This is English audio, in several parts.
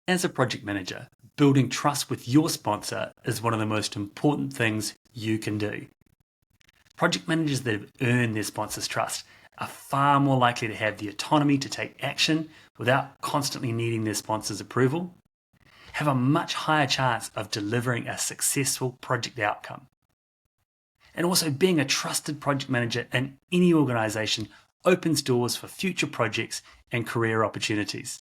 As a project manager, building trust with your sponsor is one of the most important things you can do. Project managers that have earned their sponsor's trust are far more likely to have the autonomy to take action without constantly needing their sponsor's approval, have a much higher chance of delivering a successful project outcome. And also, being a trusted project manager in any organisation opens doors for future projects and career opportunities.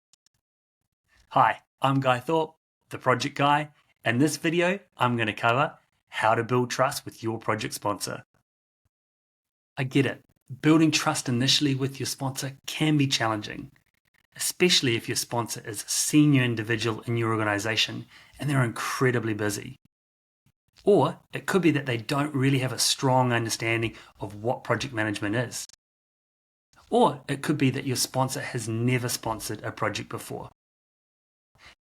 Hi, I'm Guy Thorpe, the Project Guy, and in this video I'm going to cover how to build trust with your project sponsor. I get it, building trust initially with your sponsor can be challenging, especially if your sponsor is a senior individual in your organisation and they're incredibly busy. Or it could be that they don't really have a strong understanding of what project management is. Or it could be that your sponsor has never sponsored a project before.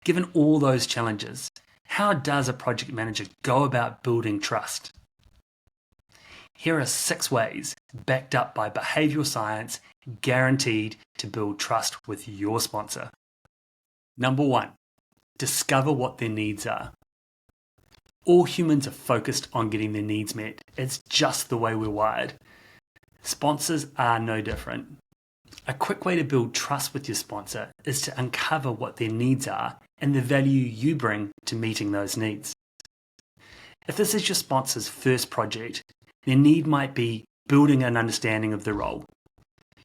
Given all those challenges, how does a project manager go about building trust? Here are 6 ways, backed up by behavioural science, guaranteed to build trust with your sponsor. Number 1, discover what their needs are. All humans are focused on getting their needs met. It's just the way we're wired. Sponsors are no different. A quick way to build trust with your sponsor is to uncover what their needs are and the value you bring to meeting those needs. If this is your sponsor's first project, their need might be building an understanding of the role.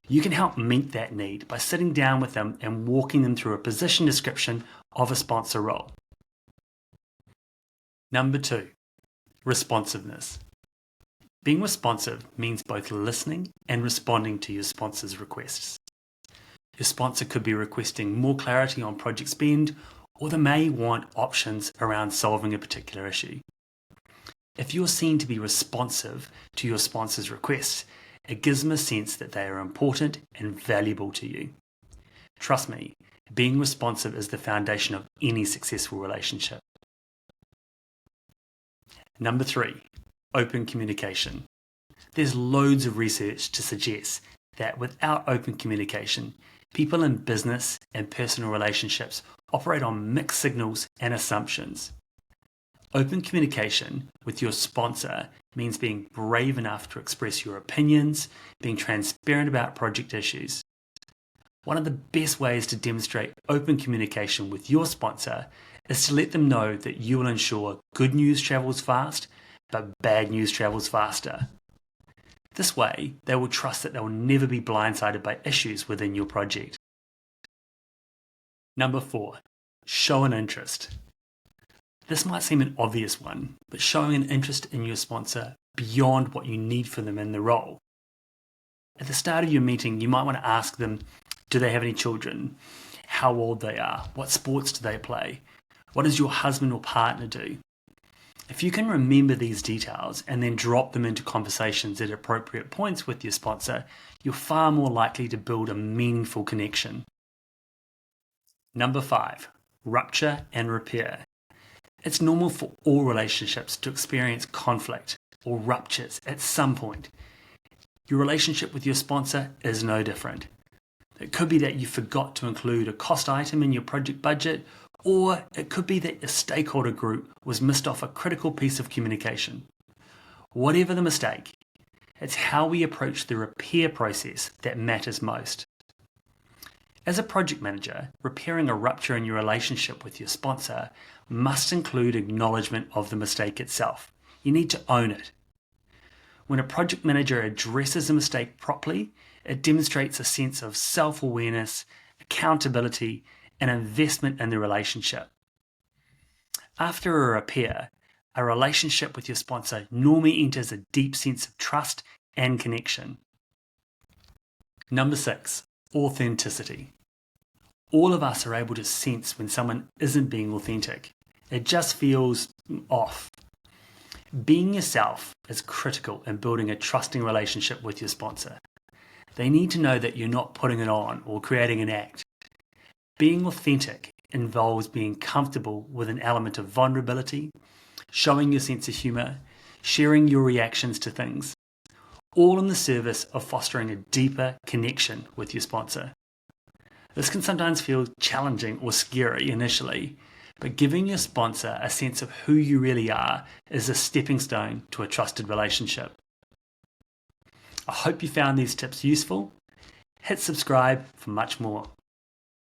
You can help meet that need by sitting down with them and walking them through a position description of a sponsor role. Number 2, responsiveness. Being responsive means both listening and responding to your sponsor's requests. Your sponsor could be requesting more clarity on project spend, or they may want options around solving a particular issue. If you're seen to be responsive to your sponsor's requests, it gives them a sense that they are important and valuable to you. Trust me, being responsive is the foundation of any successful relationship. Number 3, open communication. There's loads of research to suggest that without open communication, people in business and personal relationships operate on mixed signals and assumptions. Open communication with your sponsor means being brave enough to express your opinions, being transparent about project issues. One of the best ways to demonstrate open communication with your sponsor is to let them know that you will ensure good news travels fast, but bad news travels faster. This way, they will trust that they will never be blindsided by issues within your project. Number 4, show an interest. This might seem an obvious one, but showing an interest in your sponsor beyond what you need for them in the role. At the start of your meeting, you might want to ask them, do they have any children? How old they are? What sports do they play? What does your husband or partner do? If you can remember these details and then drop them into conversations at appropriate points with your sponsor, you're far more likely to build a meaningful connection. Number 5, rupture and repair. It's normal for all relationships to experience conflict or ruptures at some point. Your relationship with your sponsor is no different. It could be that you forgot to include a cost item in your project budget, or it could be that your stakeholder group was missed off a critical piece of communication. Whatever the mistake, it's how we approach the repair process that matters most. As a project manager, repairing a rupture in your relationship with your sponsor must include acknowledgement of the mistake itself. You need to own it. When a project manager addresses a mistake properly, it demonstrates a sense of self-awareness, accountability, and investment in the relationship. After a repair, a relationship with your sponsor normally enters a deep sense of trust and connection. Number 6, authenticity. All of us are able to sense when someone isn't being authentic. It just feels off. Being yourself is critical in building a trusting relationship with your sponsor. They need to know that you're not putting it on or creating an act. Being authentic involves being comfortable with an element of vulnerability, showing your sense of humour, sharing your reactions to things, all in the service of fostering a deeper connection with your sponsor. This can sometimes feel challenging or scary initially, but giving your sponsor a sense of who you really are is a stepping stone to a trusted relationship. I hope you found these tips useful. Hit subscribe for much more.